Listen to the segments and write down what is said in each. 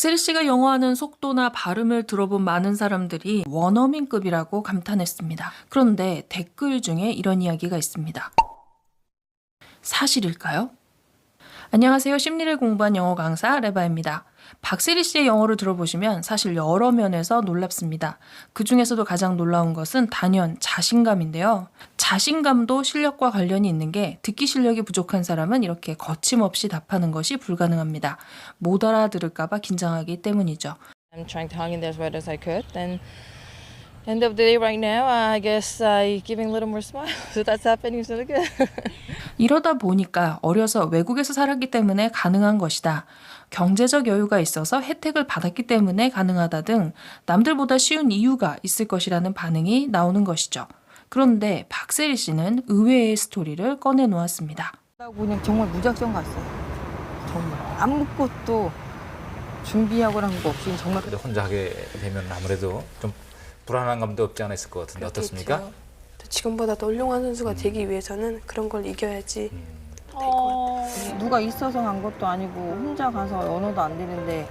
박세리 씨가 영어하는 속도나 발음을 들어본 많은 사람들이 원어민급이라고 감탄했습니다. 그런데 댓글 중에 이런 이야기가 있습니다. 사실일까요? 안녕하세요. 심리를 공부한 영어 강사 레바입니다. 박세리 씨의 영어를 들어보시면 사실 여러 면에서 놀랍습니다. 그 중에서도 가장 놀라운 것은 단연 자신감인데요. 자신감도 실력과 관련이 있는 게 듣기 실력이 부족한 사람은 이렇게 거침없이 답하는 것이 불가능합니다. 못 알아들을까 봐 긴장하기 때문이죠. I'm trying to hang in there as well as I could. Then end of the day right now, I guess I giving a little more smile. So that's happening. It's really good. 이러다 보니까 어려서 외국에서 살았기 때문에 가능한 것이다. 경제적 여유가 있어서 혜택을 받았기 때문에 가능하다 등 남들보다 쉬운 이유가 있을 것이라는 반응이 나오는 것이죠. 그런데 박세리 씨는 의외의 스토리를 꺼내놓았습니다. 그냥 정말 무작정 갔어요. 정말 아무것도 준비하고 한 거 없이 정말. 근데 혼자 하게 되면 아무래도 좀 불안한 감도 없지 않아 있을 것 같은데 어떻습니까? 지금보다 더 훌륭한 선수가 되기 위해서는 그런 걸 이겨야지 될 것 같아요. 누가 있어서 간 것도 아니고 혼자 가서 언어도 안 되는데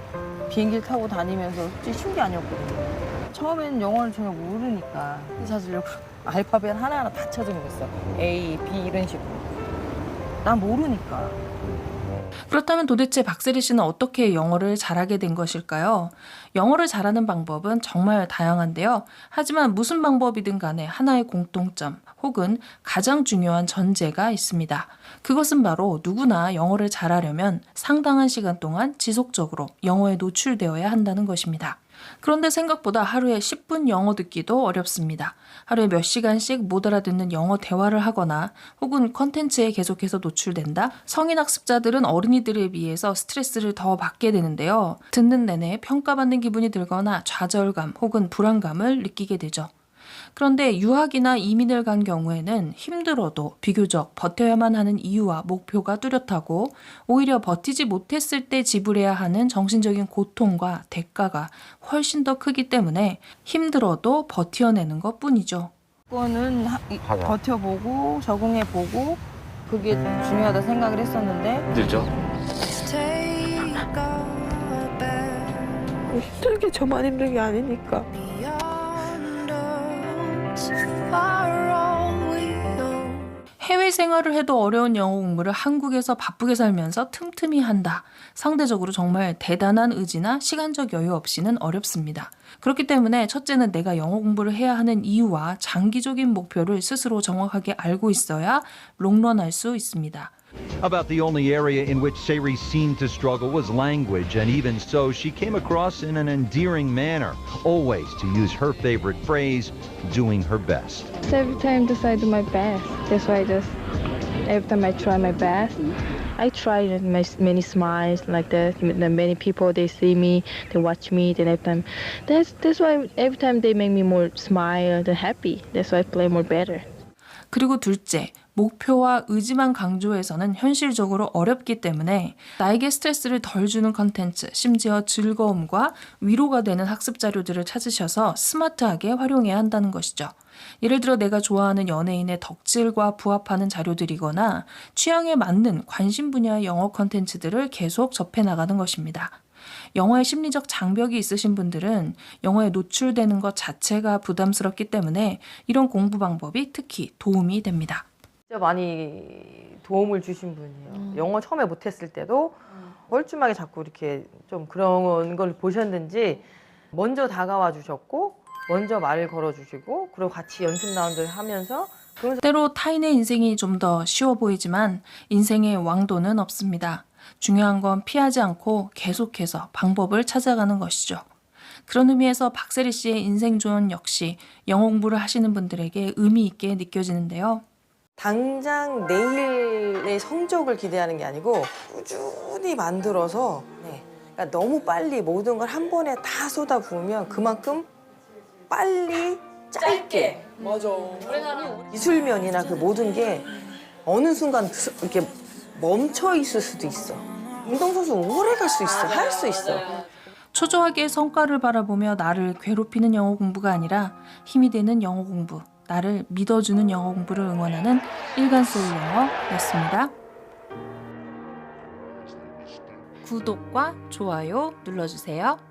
비행기를 타고 다니면서 솔직히 쉬운 게 아니었거든요. 처음에는 영어를 전혀 모르니까 찾으려고 알파벳 하나하나 다 찾으면 됐어. A, B 이런 식으로. 난 모르니까. 그렇다면 도대체 박세리 씨는 어떻게 영어를 잘하게 된 것일까요? 영어를 잘하는 방법은 정말 다양한데요. 하지만 무슨 방법이든 간에 하나의 공통점 혹은 가장 중요한 전제가 있습니다. 그것은 바로 누구나 영어를 잘하려면 상당한 시간 동안 지속적으로 영어에 노출되어야 한다는 것입니다. 그런데 생각보다 하루에 10분 영어 듣기도 어렵습니다. 하루에 몇 시간씩 못 알아듣는 영어 대화를 하거나 혹은 컨텐츠에 계속해서 노출된다? 성인 학습자들은 어린이들에 비해서 스트레스를 더 받게 되는데요. 듣는 내내 평가받는 기분이 들거나 좌절감 혹은 불안감을 느끼게 되죠. 그런데 유학이나 이민을 간 경우에는 힘들어도 비교적 버텨야만 하는 이유와 목표가 뚜렷하고 오히려 버티지 못했을 때 지불해야 하는 정신적인 고통과 대가가 훨씬 더 크기 때문에 힘들어도 버텨내는 것뿐이죠. 그거는 버텨보고 적응해보고 그게 중요하다 생각을 했었는데 힘들죠? 힘들게 저만 힘든 게 아니니까. 해외 생활을 해도 어려운 영어 공부를 한국에서 바쁘게 살면서 틈틈이 한다. 상대적으로 정말 대단한 의지나 시간적 여유 없이는 어렵습니다. 그렇기 때문에 첫째는 내가 영어 공부를 해야 하는 이유와 장기적인 목표를 스스로 정확하게 알고 있어야 롱런할 수 있습니다. About the only area in which Seri seemed to struggle was language, and even so, she came across in an endearing manner, always, to use her favorite phrase, doing her best. Every time I do my best. That's why every time I try my best, I try many smiles like that. Many people they see me, they watch me. Then every time, that's why every time they make me more smile and happy. That's why I play more better. 그리고 둘째, 목표와 의지만 강조해서는 현실적으로 어렵기 때문에 나에게 스트레스를 덜 주는 컨텐츠, 심지어 즐거움과 위로가 되는 학습 자료들을 찾으셔서 스마트하게 활용해야 한다는 것이죠. 예를 들어 내가 좋아하는 연예인의 덕질과 부합하는 자료들이거나 취향에 맞는 관심 분야의 영어 컨텐츠들을 계속 접해 나가는 것입니다. 영어에 심리적 장벽이 있으신 분들은 영어에 노출되는 것 자체가 부담스럽기 때문에 이런 공부 방법이 특히 도움이 됩니다. 진짜 많이 도움을 주신 분이에요. 영어 처음에 못했을 때도 뻘쭘하게 자꾸 이렇게 좀 그런 걸 보셨는지 먼저 다가와 주셨고 먼저 말을 걸어주시고 그리고 같이 연습 라운드를 하면서 때로 타인의 인생이 좀 더 쉬워 보이지만 인생의 왕도는 없습니다. 중요한 건 피하지 않고 계속해서 방법을 찾아가는 것이죠. 그런 의미에서 박세리 씨의 인생 조언 역시 영어 공부를 하시는 분들에게 의미 있게 느껴지는데요. 당장 내일의 성적을 기대하는 게 아니고 꾸준히 만들어서 그러니까 너무 빨리 모든 걸 한 번에 다 쏟아부으면 그만큼 빨리 짧게 기술면이나 그 모든 게 어느 순간 이렇게 멈춰 있을 수도 있어. 운동선수 오래 갈 수 있어. 할 수 있어. 초조하게 성과를 바라보며 나를 괴롭히는 영어 공부가 아니라 힘이 되는 영어 공부, 나를 믿어주는 영어 공부를 응원하는 일간소울 영어였습니다. 구독과 좋아요 눌러주세요.